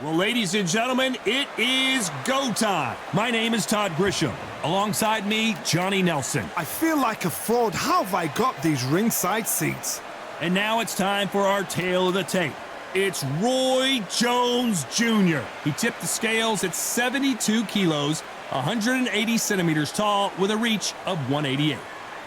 Well, ladies and gentlemen, it is go time. My name is Todd Grisham. Alongside me, Johnny Nelson. I feel like a fraud. How have I got these ringside seats? And now it's time for our tale of the tape. It's Roy Jones Jr. He tipped the scales at 72 kilos, 180 centimeters tall, with a reach of 188.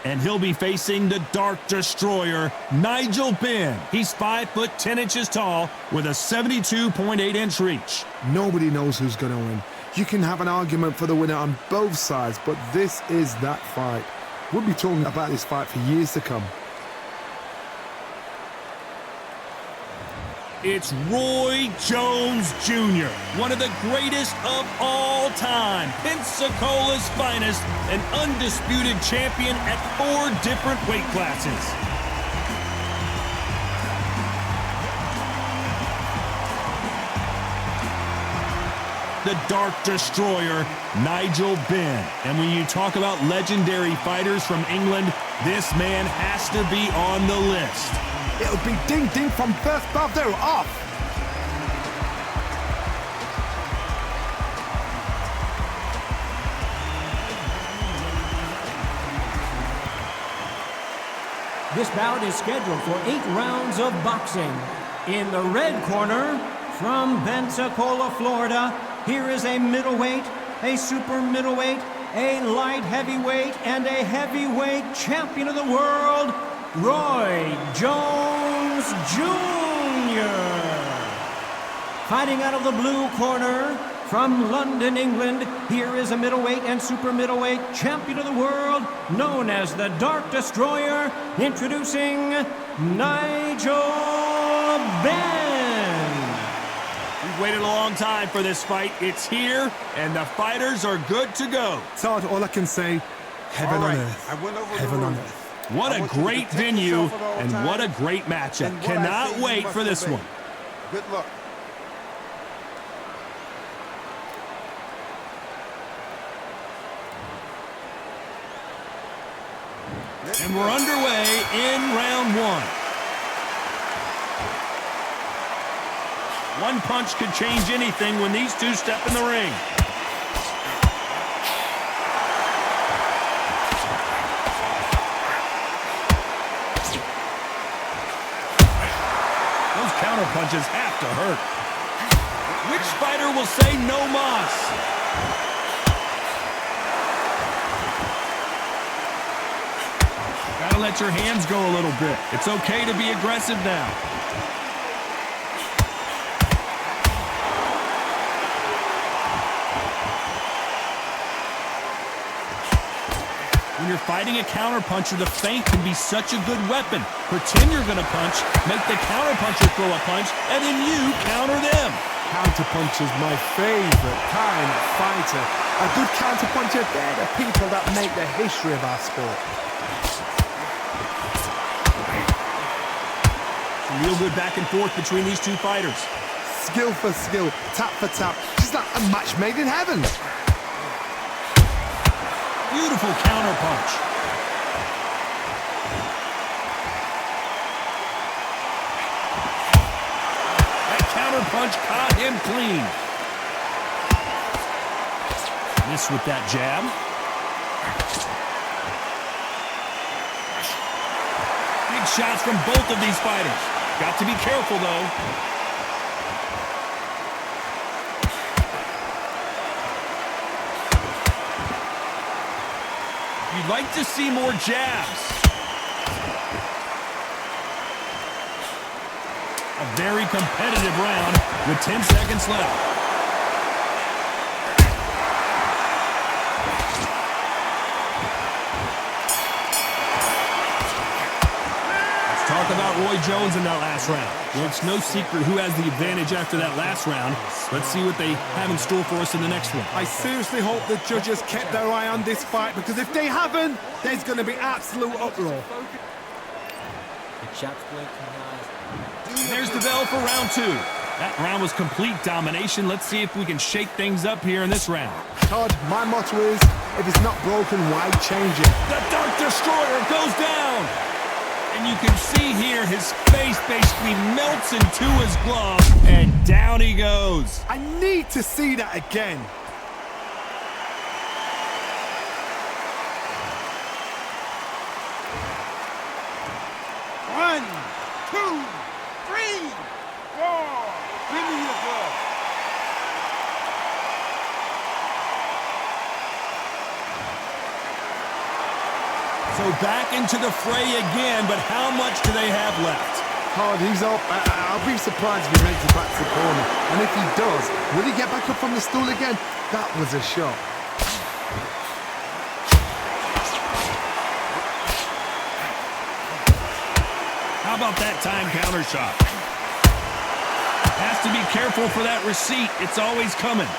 And he'll be facing the Dark Destroyer, Nigel Benn. He's 5 foot 10 inches tall with a 72.8-inch reach. Nobody knows who's going to win. You can have an argument for the winner on both sides, but this is that fight. We'll be talking about this fight for years to come. It's Roy Jones Jr., one of the greatest of all time, Pensacola's finest, an undisputed champion at 4 different weight classes. The Dark Destroyer, Nigel Benn. And when you talk about legendary fighters from England, this man has to be on the list. It'll be ding-ding from first bell. They're off. This bout is scheduled for 8 rounds of boxing. In the red corner, from Pensacola, Florida, here is a middleweight, a super middleweight, a light heavyweight, and a heavyweight champion of the world, Roy Jones Jr. Fighting out of the blue corner, from London, England, here is a middleweight and super middleweight champion of the world, known as the Dark Destroyer, introducing Nigel Benn. We've waited a long time for this fight. It's here, and the fighters are good to go. Todd, all I can say, heaven on earth. Heaven on earth. What a great venue, and what a great matchup. Cannot wait for this one. Good luck. And we're underway in round 1. One punch could change anything when these two step in the ring. Counter punches have to hurt. Which fighter will say no mas? Gotta let your hands go a little bit. It's okay to be aggressive now. When you're fighting a counterpuncher, the feint can be such a good weapon. Pretend you're going to punch, make the counterpuncher throw a punch, and then you counter them. Counterpuncher's my favorite kind of fighter. A good counterpuncher, they're the people that make the history of our sport. Some real good back and forth between these two fighters. Skill for skill, tap for tap, just like a match made in heaven. Beautiful counter punch. That counter punch caught him clean. Missed with that jab. Big shots from both of these fighters. Got to be careful though. You'd like to see more jabs. A very competitive round with 10 seconds left. Let's talk about Roy Jones in that last round. Well, it's no secret who has the advantage after that last round. Let's see what they have in store for us in the next one. I seriously hope the judges kept their eye on this fight, because if they haven't, there's going to be absolute uproar. There's the bell for round 2. That round was complete domination. Let's see if we can shake things up here in this round. Todd, my motto is, if it's not broken, why change it? The Dark Destroyer goes down. And you can see here there. His face basically melts into his glove, and down he goes. I need to see that again. One, two, three, four. Give me your glove. So back into the fray again, but how much do they have left? Hard, he's up. I'll be surprised if he makes it back to the corner. And if he does, will he get back up from the stool again? That was a shot. How about that time counter shot? Has to be careful for that receipt. It's always coming.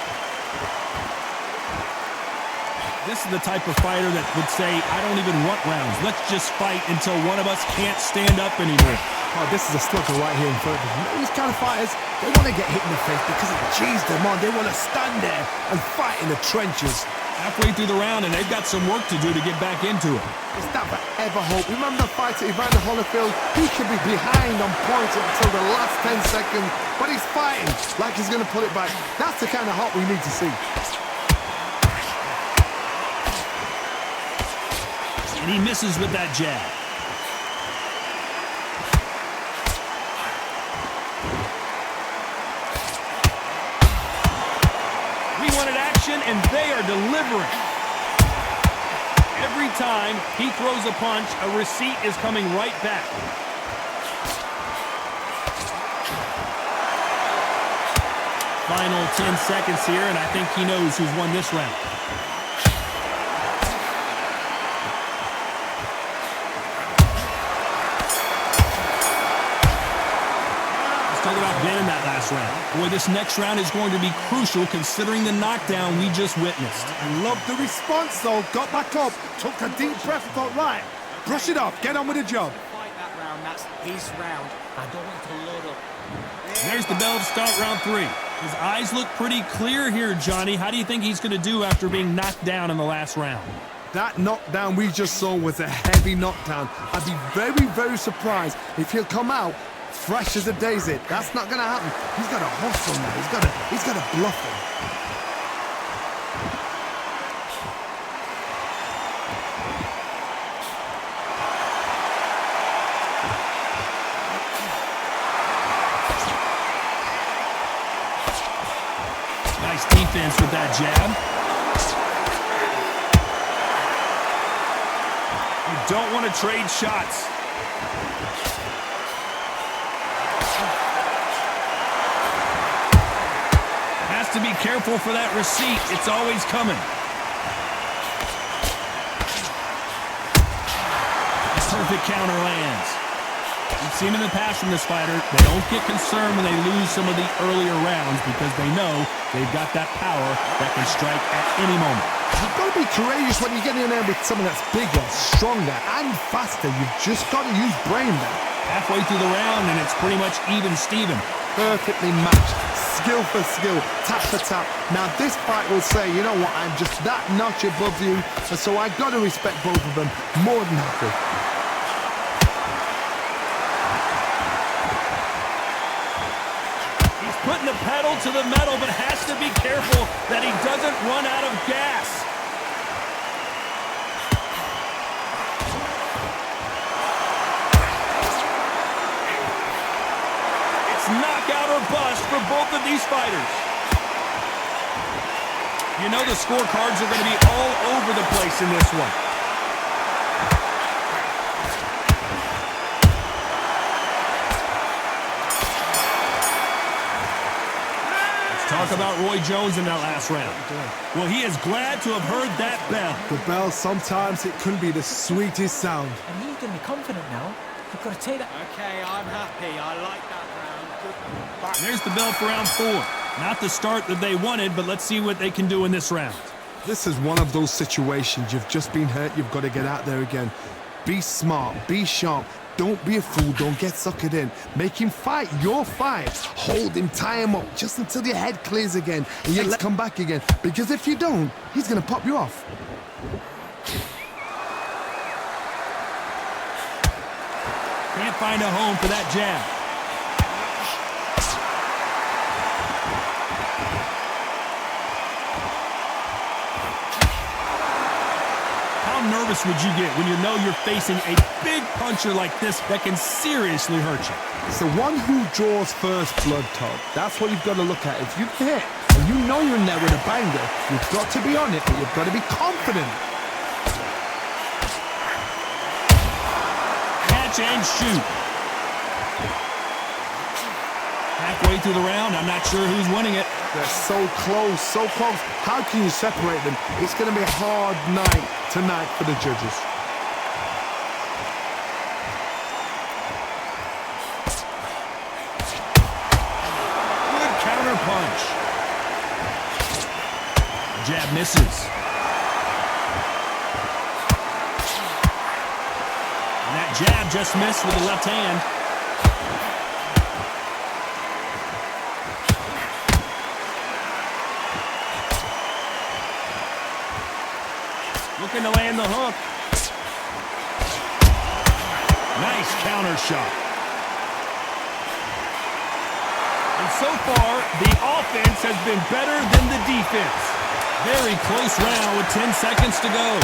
This is the type of fighter that would say, I don't even want rounds. Let's just fight until one of us can't stand up anymore. Oh, this is a slugger right here in front of him. These kind of fighters, they want to get hit in the face because it cheese them on. They want to stand there and fight in the trenches. Halfway through the round, and they've got some work to do to get back into it. Is that ever hope? Remember the fight at Evander Holyfield? He could be behind on points until the last 10 seconds, but he's fighting like he's going to pull it back. That's the kind of hope we need to see. And he misses with that jab. We wanted action, and they are delivering. Every time he throws a punch, a receipt is coming right back. Final 10 seconds here, and I think he knows who's won this round. Talk about Ben in that last round. Boy, this next round is going to be crucial considering the knockdown we just witnessed. I love the response, though. Got back up, took a deep breath, thought, right, brush it off, get on with the job. Fight that round, that's his round. I don't want to load up. There's the bell to start round 3. His eyes look pretty clear here, Johnny. How do you think he's going to do after being knocked down in the last round? That knockdown we just saw was a heavy knockdown. I'd be very, very surprised if he'll come out fresh as a daisy. That's not going to happen. He's got a hustle now. He's got to bluff him. Nice defense with that jab. You don't want to trade shots. To be careful for that receipt. It's always coming. Perfect counter lands. We've seen in the past from this fighter, they don't get concerned when they lose some of the earlier rounds because they know they've got that power that can strike at any moment. You've got to be courageous when you get in there with someone that's bigger, stronger, and faster. You've just got to use brain there. Halfway through the round, and it's pretty much even Steven. Perfectly matched. Skill for skill, tap for tap. Now this fight will say, you know what, I'm just that notch above you, and so I got to respect both of them more than happy. He's putting the pedal to the metal, but has to be careful that he doesn't run out of gas. Knockout or bust for both of these fighters. You know the scorecards are going to be all over the place in this one. Let's talk about Roy Jones in that last round. Well, he is glad to have heard that bell. The bell, sometimes it couldn't be the sweetest sound. And he's going to be confident now. You've got to take that. Okay, I'm happy. I like that round. Good. There's the bell for round 4. Not the start that they wanted, but let's see what they can do in this round. This is one of those situations. You've just been hurt. You've got to get out there again. Be smart. Be sharp. Don't be a fool. Don't get suckered in. Make him fight your fight. Hold him. Tie him up just until your head clears again and your legs come back again. Because if you don't, he's going to pop you off. Can't find a home for that jab. How nervous would you get when you know you're facing a big puncher like this that can seriously hurt you? It's the one who draws first blood, Todd. That's what you've got to look at. If you hit and you know you're in there with a banger, you've got to be on it, but you've got to be confident. Catch and shoot. Halfway through the round, I'm not sure who's winning it. They're so close, so close. How can you separate them? It's going to be a hard night tonight for the judges. Good counter punch. Jab misses. And that jab just missed with the left hand. Looking to land the hook. Nice counter shot. And so far, the offense has been better than the defense. Very close round with 10 seconds to go.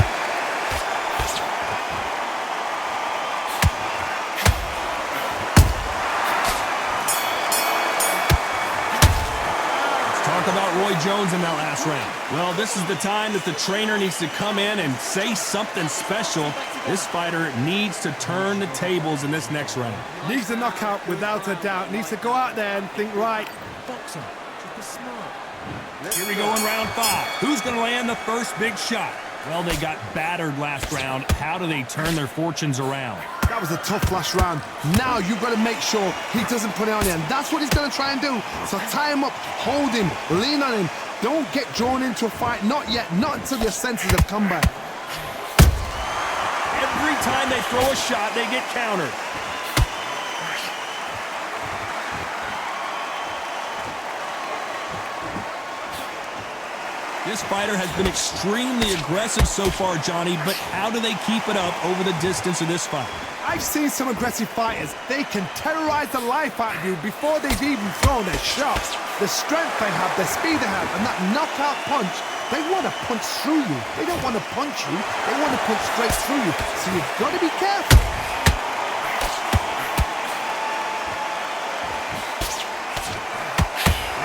Talk about Roy Jones in that last round. Well, this is the time that the trainer needs to come in and say something special. This fighter needs to turn the tables in this next round. Needs a knockout without a doubt. Needs to go out there and think, right. Boxing. Just be smart. Here we go in round 5. Who's going to land the first big shot? Well, they got battered last round. How do they turn their fortunes around? That was a tough last round. Now you've got to make sure he doesn't put it on you, and that's what he's going to try and do. So tie him up, hold him, lean on him. Don't get drawn into a fight. Not yet. Not until your senses have come back. Every time they throw a shot, they get countered. This fighter has been extremely aggressive so far, Johnny, but how do they keep it up over the distance of this fight? I've seen some aggressive fighters. They can terrorize the life out of you before they've even thrown their shots. The strength they have, the speed they have, and that knockout punch, they want to punch through you. They don't want to punch you. They want to punch straight through you. So you've got to be careful.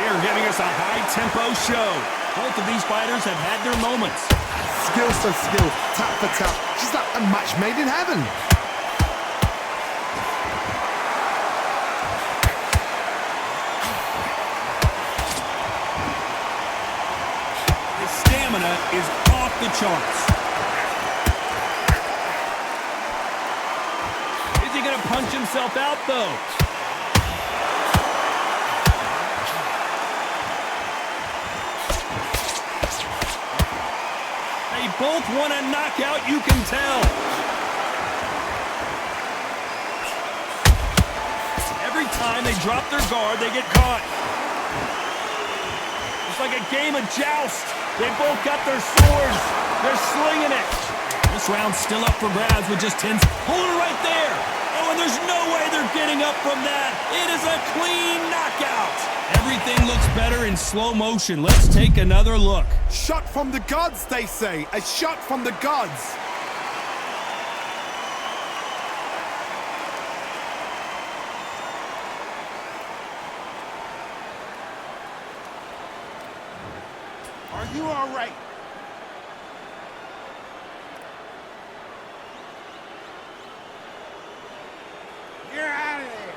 They're giving us a high-tempo show. Both of these fighters have had their moments. Skill to skill, tap for tap. Just like a match made in heaven. His stamina is off the charts. Is he going to punch himself out, though? They both want a knockout, you can tell. Every time they drop their guard, they get caught. It's like a game of joust. They both got their swords. They're slinging it. This round's still up for grabs with just 10. Hold it right there. Oh, and there's no way they're getting up from that. It is a clean knockout. Everything looks better in slow motion. Let's take another look. Shot from the gods, they say. A shot from the gods. Are you all right? You're out of there.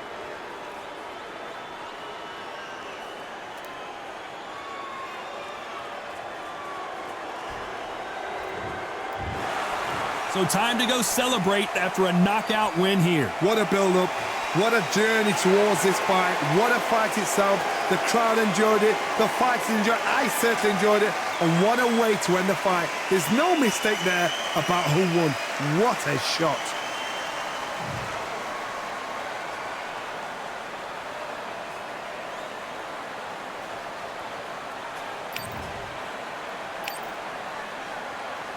So time to go celebrate after a knockout win here. What a build-up. What a journey towards this fight. What a fight itself. The crowd enjoyed it. The fighters enjoyed it. I certainly enjoyed it. And what a way to end the fight. There's no mistake there about who won. What a shot.